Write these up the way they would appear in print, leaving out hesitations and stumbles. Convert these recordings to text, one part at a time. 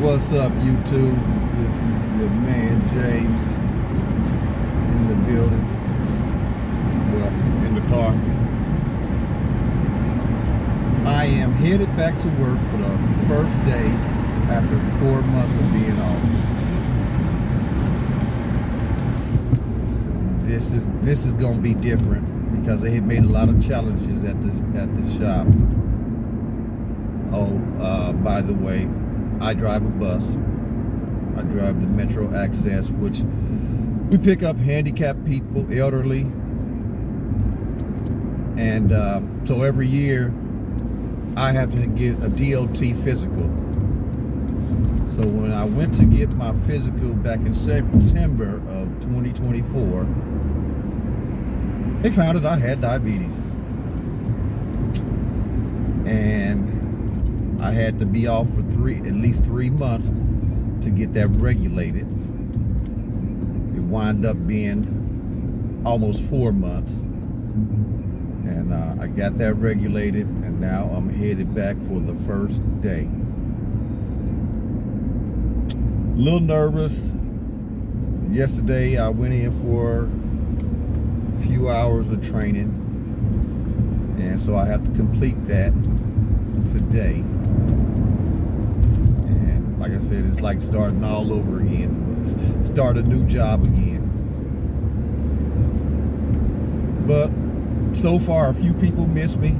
What's up, YouTube? This is your man James in the building. Well, in the car. I am headed back to work for the first day after 4 months of being off. This is gonna be different because they had made a lot of challenges at the shop. By the way, I drive a bus. I drive the Metro Access, which we pick up handicapped people, elderly, and so every year I have to get a DOT physical. So when I went to get my physical back in September of 2024, they found that I had diabetes. And I had to be off for at least 3 months to get that regulated. It wound up being almost 4 months. And I got that regulated, and now I'm headed back for the first day. A little nervous. Yesterday I went in for a few hours of training, and so I have to complete that today. And like I said, it's like starting all over again. Start a new job again. But so far, a few people miss me.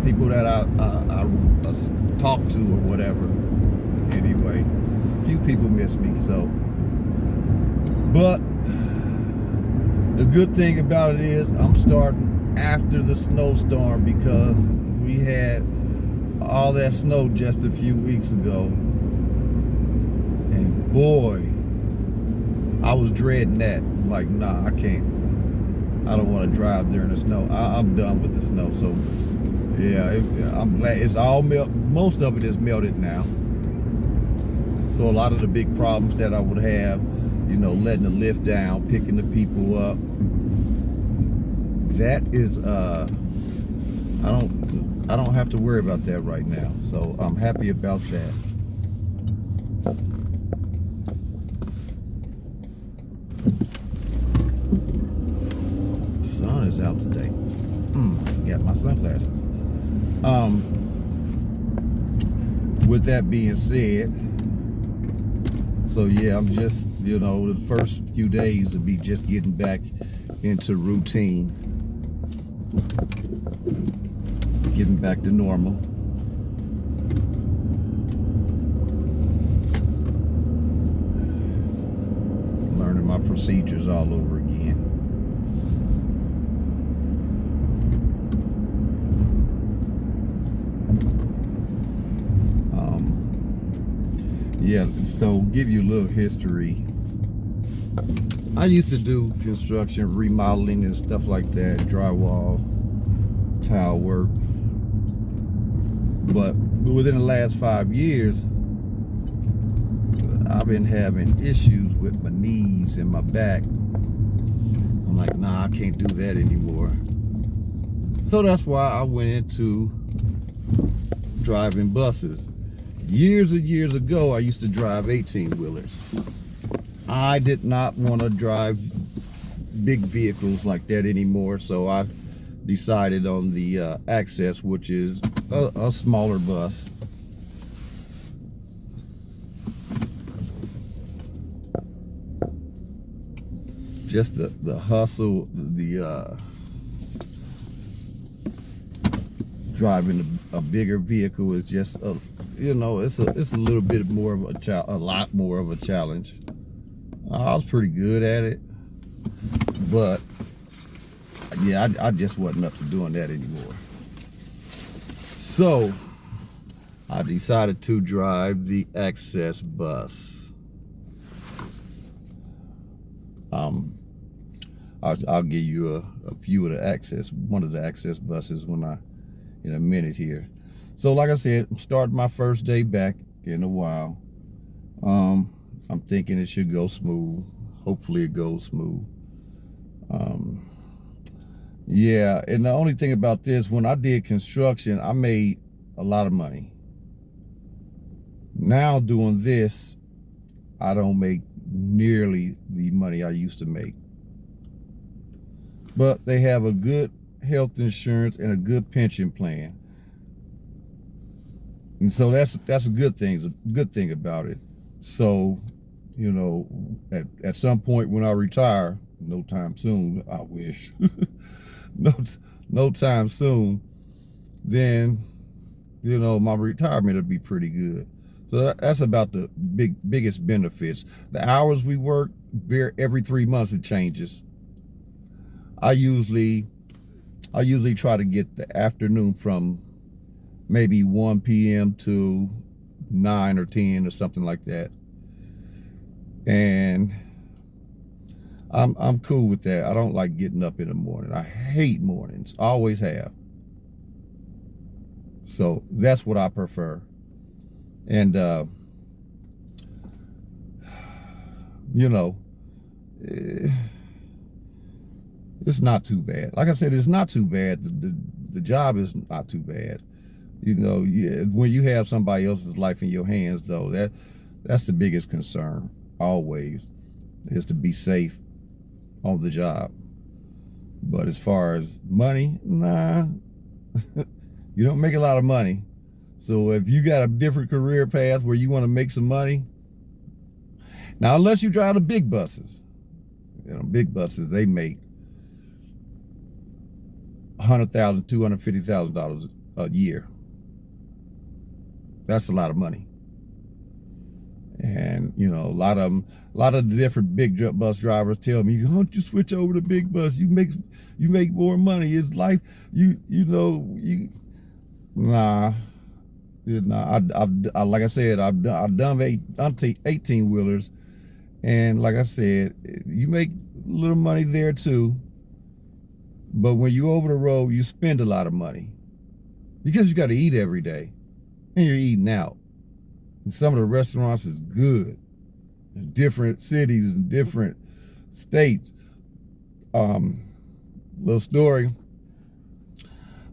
People that I talk to or whatever. Anyway, a few people miss me. So, but the good thing about it is I'm starting after the snowstorm, because we had all that snow just a few weeks ago, and boy, I was dreading that. I'm like, nah, I can't. I don't want to drive during the snow. I'm done with the snow. So yeah, I'm glad it's all most of it is melted now. So a lot of the big problems that I would have, you know, letting the lift down, picking the people up, that is I don't have to worry about that right now. So I'm happy about that. The sun is out today. Got my sunglasses. With that being said, so yeah, I'm just, you know, the first few days will be just getting back into routine, getting back to normal. Learning my procedures all over again. Yeah, so give you a little history. I used to do construction, remodeling and stuff like that, drywall, tile work. But within the last 5 years, I've been having issues with my knees and my back. I'm like, nah, I can't do that anymore. So that's why I went into driving buses. Years and years ago, I used to drive 18-wheelers. I did not want to drive big vehicles like that anymore, so I decided on the Access, which is a smaller bus. Just the hustle, driving a bigger vehicle is just you know, it's a little bit more of a lot more of a challenge. I was pretty good at it, but yeah, I just wasn't up to doing that anymore. So I decided to drive the Access bus. I'll give you a few of the one of the Access buses in a minute here. So like I said, I'm starting my first day back in a while. I'm thinking it should go smooth. Hopefully it goes smooth. Yeah, and the only thing about this, when I did construction, I made a lot of money. Now doing this, I don't make nearly the money I used to make. But they have a good health insurance and a good pension plan. And so that's a good thing about it. So, you know, at some point when I retire, no time soon, I wish, no time soon, then, you know, my retirement will be pretty good. So that's about the biggest benefits. The hours we work, every 3 months it changes. I usually try to get the afternoon from maybe 1 p.m. to 9 or 10 or something like that. And I'm cool with that. I don't like getting up in the morning. I hate mornings. I always have. So that's what I prefer. And you know, it's not too bad. Like I said, it's not too bad. The job is not too bad. You know, when you have somebody else's life in your hands, though, that's the biggest concern always, is to be safe on the job. But as far as money, nah, you don't make a lot of money. So if you got a different career path where you want to make some money, now unless you drive the big buses, you know, big buses, they make $100,000, $250,000 a year. That's a lot of money. And you know, a lot of the different big bus drivers tell me, "Don't you switch over to big bus? You make more money. It's life. Nah." I like I said, I've done 18 wheelers, and like I said, you make a little money there too. But when you over the road, you spend a lot of money because you got to eat every day, and you're eating out. And some of the restaurants is good in different cities and different states. Little story.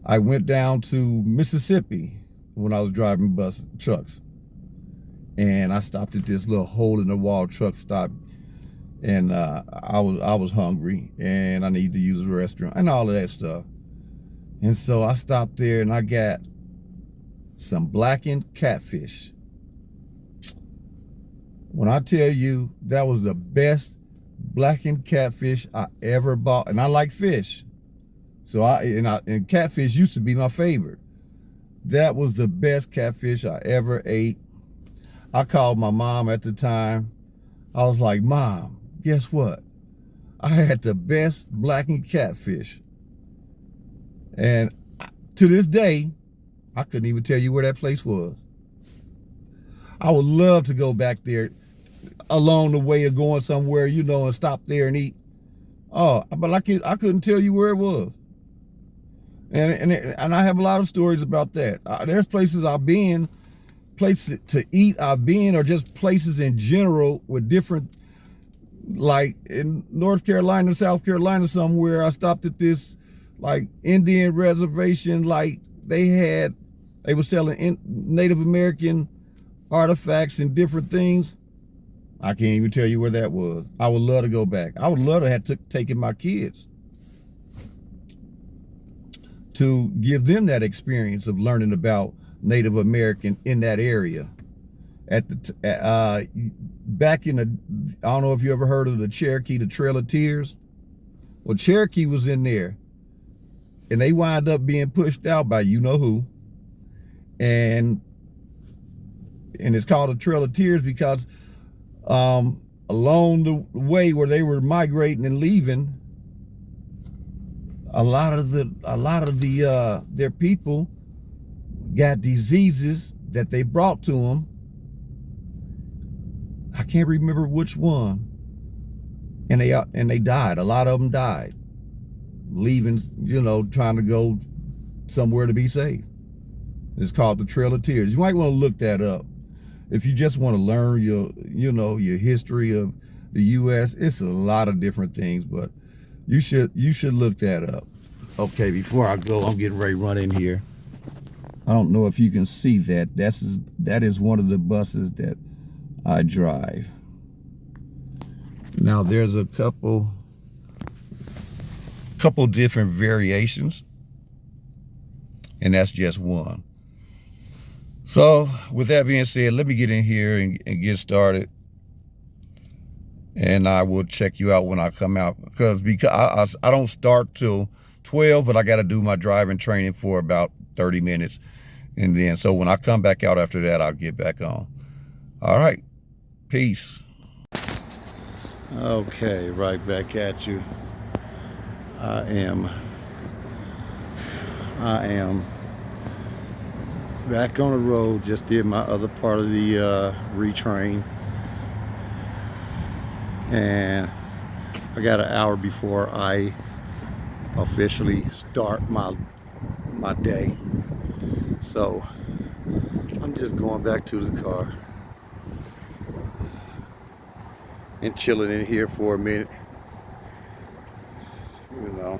I went down to Mississippi when I was driving trucks, and I stopped at this little hole in the wall truck stop, and I was hungry and I needed to use a restaurant and all of that stuff. And so I stopped there and I got some blackened catfish. When I tell you, that was the best blackened catfish I ever bought, and I like fish, so and catfish used to be my favorite. That was the best catfish I ever ate. I called my mom at the time. I was like, "Mom, guess what? I had the best blackened catfish." And to this day, I couldn't even tell you where that place was. I would love to go back there along the way of going somewhere, you know, and stop there and eat. Oh, but I couldn't tell you where it was. And I have a lot of stories about that. There's places I've been, places to eat I've been, or just places in general with different, like in North Carolina, South Carolina somewhere, I stopped at this like Indian reservation, like they were selling Native American artifacts and different things. I can't even tell you where that was. I would love to go back. I would love to have taken my kids to give them that experience of learning about Native American in that area. Back in I don't know if you ever heard of the Cherokee, the Trail of Tears. Well, Cherokee was in there, and they wind up being pushed out by you know who, and it's called the Trail of Tears because along the way where they were migrating and leaving, a lot of their people got diseases that they brought to them. I can't remember which one, and they died. A lot of them died, leaving, you know, trying to go somewhere to be safe. It's called the Trail of Tears. You might want to look that up if you just want to learn your history of the U.S. It's a lot of different things, but you should look that up. Okay, before I go, I'm getting ready to run in here. I don't know if you can see that. That is one of the buses that I drive. Now there's a couple different variations, and that's just one. So with that being said, let me get in here and get started, and I will check you out when I come out, because I don't start till 12, but I got to do my driving training for about 30 minutes, and then so when I come back out after that, I'll get back on. All right, peace. Okay, right back at you. I am back on the road. Just did my other part of the retrain, and I got an hour before I officially start my day. So I'm just going back to the car and chilling in here for a minute. You know,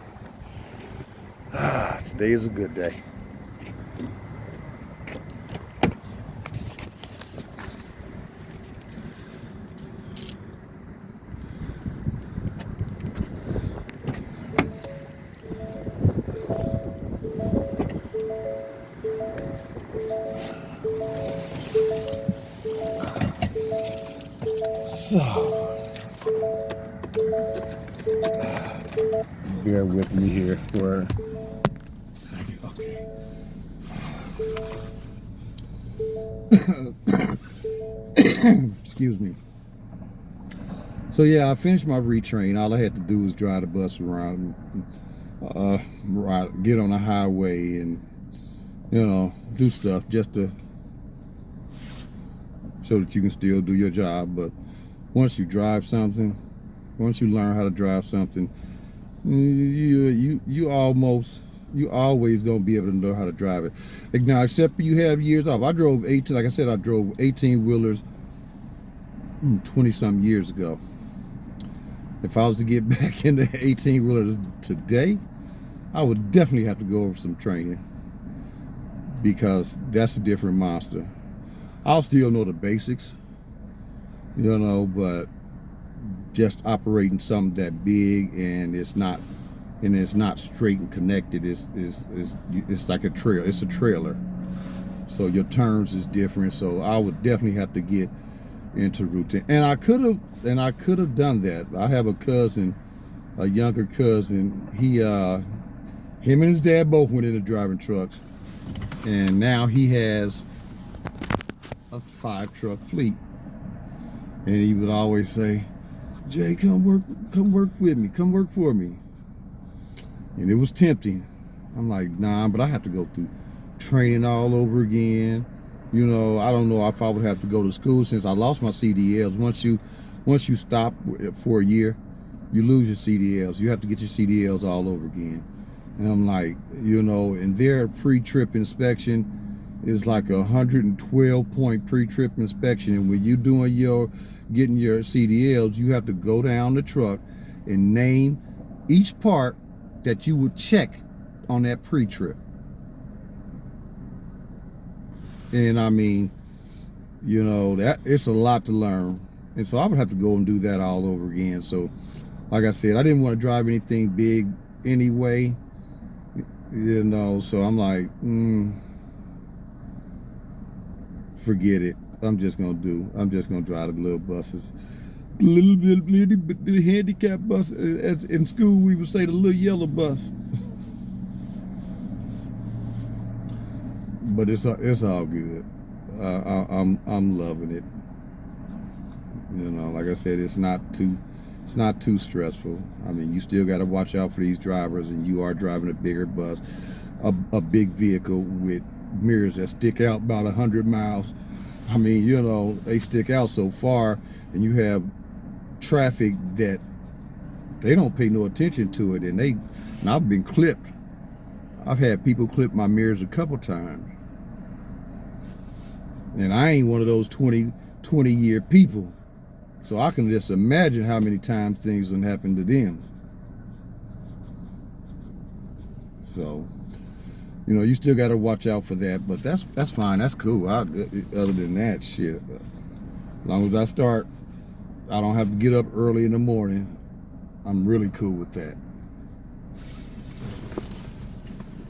today is a good day. So, bear with me here for a second. Okay. Excuse me. So yeah, I finished my retrain. All I had to do was drive the bus around, get on the highway, and do stuff just to so that you can still do your job. But once you drive something, once you learn how to drive something, you always gonna be able to know how to drive it. Like now, except for you have years off. I drove 18, like I said, I drove 18 wheelers 20 some years ago. If I was to get back into 18 wheelers today, I would definitely have to go over some training, because that's a different monster. I'll still know the basics, but just operating something that big and it's not straight and connected it's like a trail. It's a trailer, so your turns is different. So I would definitely have to get into routine, and I could have done that. I have a cousin, a younger cousin. Him and his dad both went into driving trucks, and now he has a 5-truck fleet. And he would always say, "Jay, come work with me, come work for me." And it was tempting. I'm like, nah, but I have to go through training all over again. I don't know if I would have to go to school, since I lost my CDLs. Once you stop for a year, you lose your CDLs. You have to get your CDLs all over again. And I'm like, and their pre-trip inspection is like 112-point pre-trip inspection. And when you're getting your CDLs, you have to go down the truck and name each part that you would check on that pre-trip. And I mean, that it's a lot to learn. And so I would have to go and do that all over again. So like I said, I didn't want to drive anything big anyway, so I'm like, forget it. I'm just gonna drive the little buses. The handicap bus. In school we would say the little yellow bus. But it's all good. I'm loving it. Like I said, it's not too stressful. I mean, you still got to watch out for these drivers, and you are driving a bigger bus, a big vehicle with mirrors that stick out about 100 miles. I mean, they stick out so far, and you have traffic that they don't pay no attention to it, and I've been clipped. I've had people clip my mirrors a couple times, and I ain't one of those 20-year people, so I can just imagine how many times things done happened to them. So You know, you still got to watch out for that, but that's fine. That's cool. Other than that, shit. As long as I don't have to get up early in the morning. I'm really cool with that.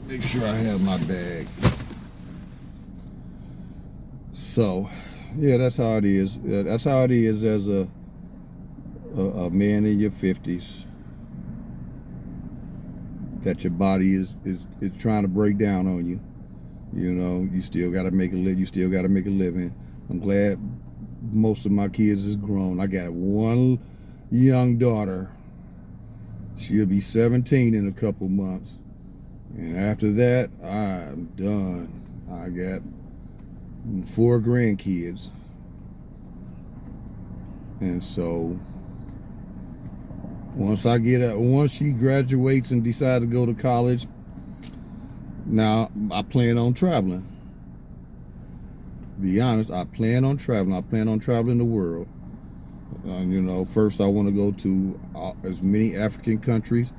Make sure I have my bag. So, yeah, that's how it is. That's how it is as a man in your 50s. That your body is trying to break down on you. You know, you still got to make a living. You still got to make a living. I'm glad most of my kids is grown. I got one young daughter. She'll be 17 in a couple months. And after that, I'm done. I got 4 grandkids. And so once she graduates and decides to go to college, now I plan on traveling. Be honest, I plan on traveling. I plan on traveling the world. You know, first I want to go to as many African countries,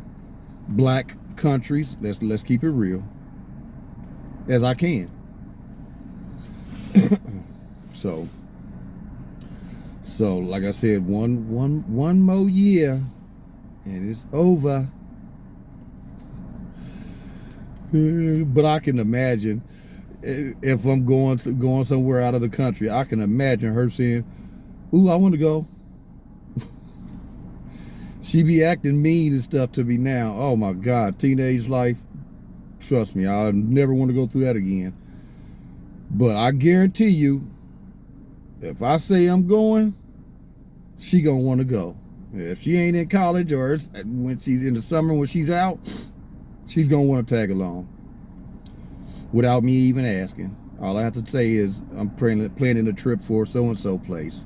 black countries, let's keep it real, as I can. So like I said, one more year and it's over. But I can imagine if I'm going somewhere out of the country, I can imagine her saying, "Ooh, I want to go." She be acting mean and stuff to me now. Oh my God, teenage life. Trust me, I'll never want to go through that again. But I guarantee you, if I say I'm going, she gonna want to go. If she ain't in college or when she's in the summer when she's out, she's gonna want to tag along without me even asking. All I have to say is I'm planning a trip for so-and-so place.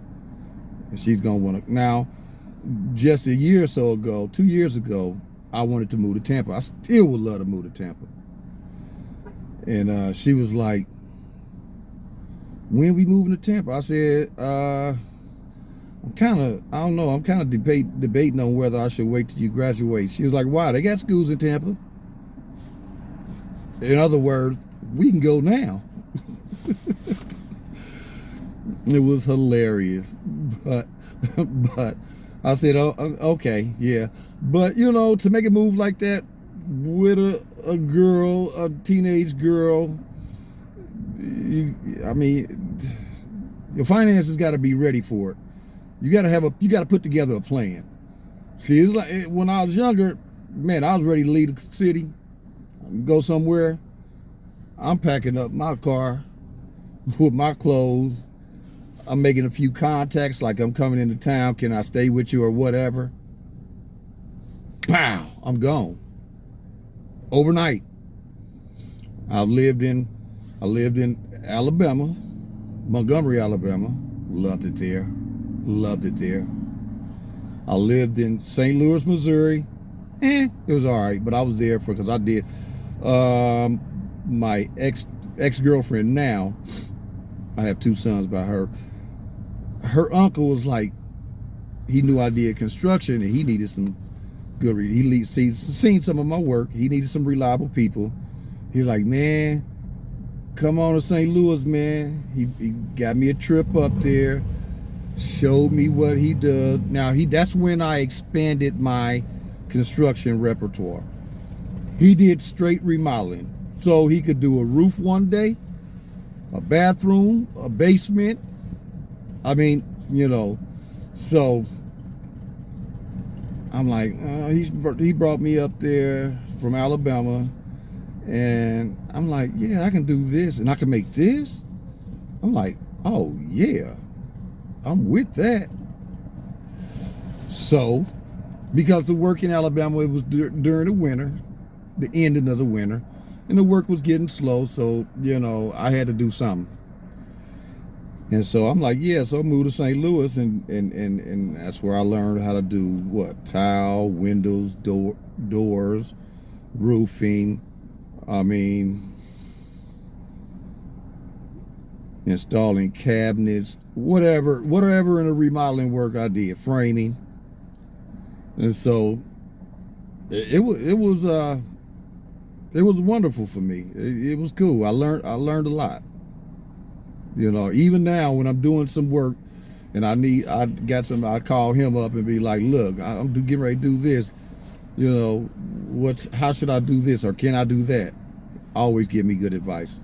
And she's gonna want to. Now, just a year or so ago, 2 years ago, I wanted to move to Tampa. I still would love to move to Tampa. And she was like, "When we moving to Tampa?" I said, I don't know. I'm kind of debating on whether I should wait till you graduate. She was like, "Why? They got schools in Tampa." In other words, we can go now. It was hilarious, but I said, "Oh, okay, yeah." But you know, to make a move like that with a girl, a teenage girl, I mean, your finances got to be ready for it. You got to put together a plan. See, it's like when I was younger, man, I was ready to leave the city, go somewhere. I'm packing up my car with my clothes. I'm making a few contacts, like I'm coming into town. Can I stay with you or whatever? Pow! I'm gone. Overnight. I lived in Alabama, Montgomery, Alabama. Loved it there. I lived in St. Louis, Missouri. It was all right, but I was there because I did. My ex-girlfriend now, I have 2 sons by her. Her uncle was like, he knew I did construction and he needed some good, he's seen some of my work. He needed some reliable people. He's like, "Man, come on to St. Louis, man." He got me a trip up there, showed me what he does. Now that's when I expanded my construction repertoire. He did straight remodeling. So he could do a roof one day, a bathroom, a basement. I mean, you know, so I'm like, he brought me up there from Alabama, and I'm like, yeah, I can do this, and I can make this. I'm like, oh yeah, I'm with that. So, because the work in Alabama, it was during the winter, the ending of the winter, and the work was getting slow, so, you know, I had to do something. And so I'm like, yeah, so I moved to St. Louis, and that's where I learned how to do what? Tile, windows, doors, roofing. I mean, installing cabinets, whatever in the remodeling work I did, framing. And so it was It was wonderful for me. It was cool. I learned a lot. You know, even now when I'm doing some work and I call him up and be like, look, I'm getting ready to do this. You know, how should I do this or can I do that? Always give me good advice.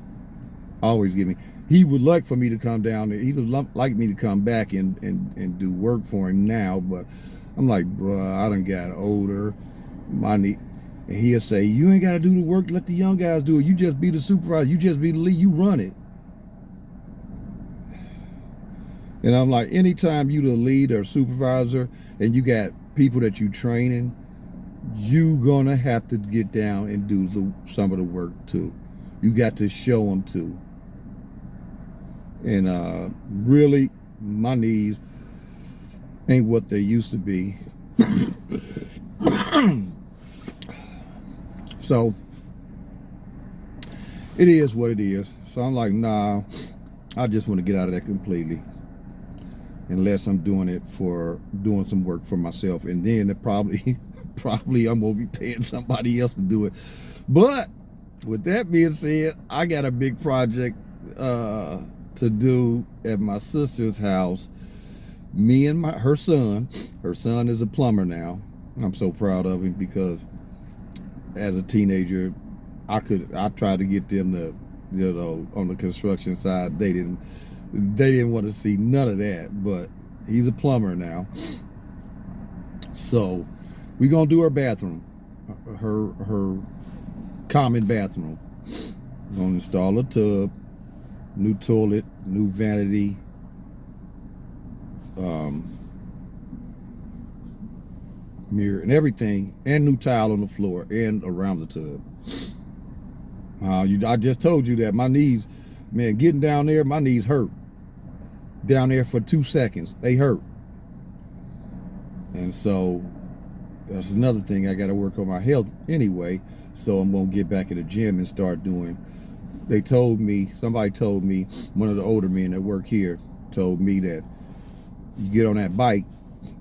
Always give me. He would like for me to come down. He would like me to come back and do work for him now, but I'm like, bruh, I done got older. And he'll say, you ain't got to do the work. Let the young guys do it. You just be the supervisor. You just be the lead. You run it. And I'm like, anytime you the lead or supervisor and you got people that you training, you gonna have to get down and do some of the work too. You got to show them too. And really, my knees ain't what they used to be. So it is what it is. So I'm like, nah, I just want to get out of that completely. Unless I'm doing some work for myself, and then it probably I'm gonna be paying somebody else to do it. But with that being said, I got a big project to do at my sister's house. Me and her son is a plumber now. I'm so proud of him because as a teenager, I tried to get them to, you know, on the construction side, they didn't want to see none of that, but he's a plumber now. So we're gonna do her bathroom, her common bathroom. We're gonna install a tub, new toilet, new vanity, mirror and everything, and new tile on the floor and around the tub. I just told you that my knees, man, getting down there, my knees hurt. Down there for 2 seconds, they hurt. And so that's another thing. I got to work on my health anyway. So I'm gonna get back in the gym and start doing. Somebody told me, one of the older men that work here told me that you get on that bike,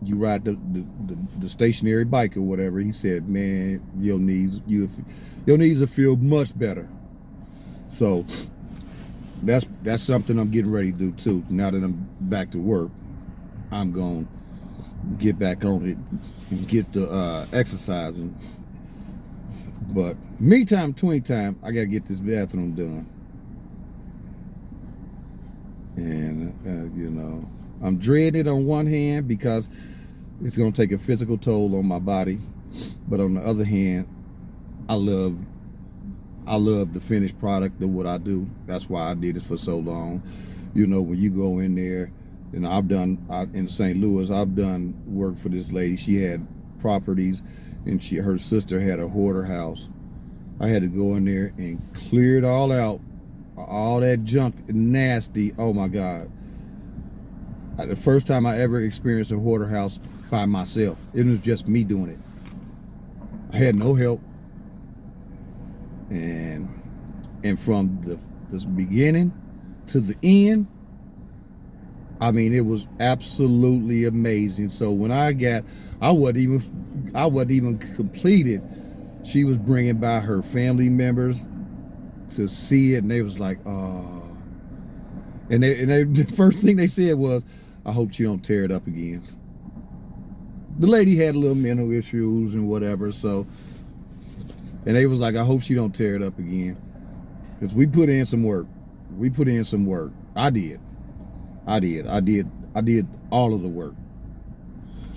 you ride the stationary bike or whatever. He said, man, your knees will feel much better. So that's something I'm getting ready to do too. Now that I'm back to work, I'm going to get back on it and get to exercising. But meantime, tween time, I got to get this bathroom done. And, you know, I'm dreading it on one hand because it's going to take a physical toll on my body. But on the other hand, I love the finished product of what I do. That's why I did it for so long. You know, when you go in there, and in St. Louis, I've done work for this lady. She had properties, and her sister had a hoarder house. I had to go in there and clear it all out, all that junk, nasty. Oh my God! The first time I ever experienced a hoarder house by myself. It was just me doing it. I had no help. And from the beginning to the end, I mean, it was absolutely amazing. So when I wasn't even completed. She was bringing by her family members to see it, and they was like, oh. And the first thing they said was, I hope she don't tear it up again. The lady had a little mental issues and whatever, so. And they was like, I hope she don't tear it up again. Because we put in some work. I did all of the work.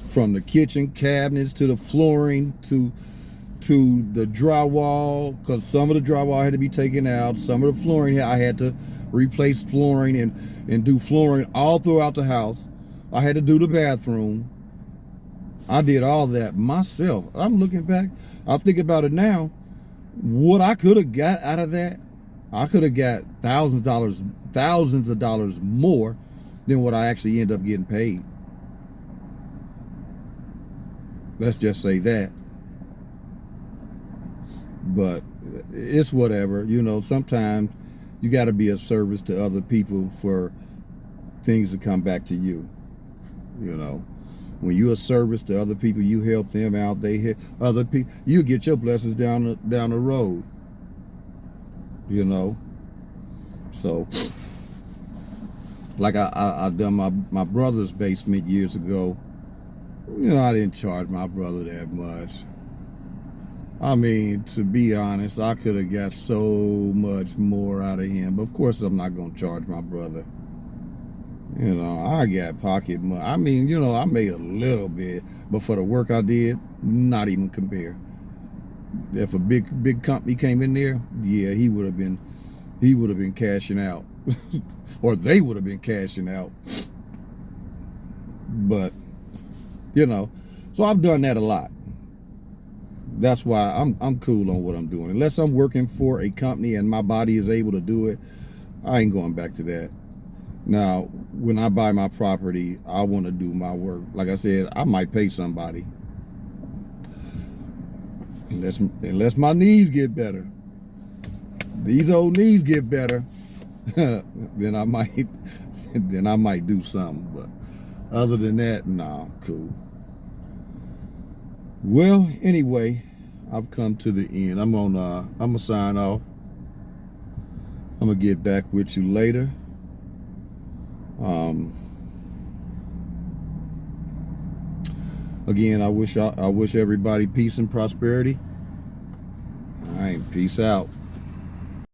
From the kitchen cabinets to the flooring to the drywall, because some of the drywall had to be taken out. Some of the flooring, I had to replace flooring and do flooring all throughout the house. I had to do the bathroom. I did all that myself. I'm looking back. I think about it now. What I could have got out of that, I could have got thousands of dollars more than what I actually end up getting paid. Let's just say that. But it's whatever. You know, sometimes you got to be of service to other people for things to come back to you. You know, when you're a service to other people, you help them out. They hit other people. You get your blessings down the road. you know. So, like I done my brother's basement years ago. You know, I didn't charge my brother that much. I mean, to be honest, I could have got so much more out of him. But of course, I'm not going to charge my brother. You know, I got pocket money. I mean, you know, I made a little bit, but for the work I did, not even compare. If a big company came in there, yeah, he would have been cashing out, or they would have been cashing out. But you know, so I've done that a lot. That's why I'm cool on what I'm doing. Unless I'm working for a company and my body is able to do it, I ain't going back to that. Now, when I buy my property, I want to do my work. Like I said, I might pay somebody. Unless my knees get better. These old knees get better, then I might do something. But other than that, nah, cool. Well, anyway, I've come to the end. I'm gonna sign off. I'm gonna get back with you later. Again, I wish everybody peace and prosperity. All right, peace out.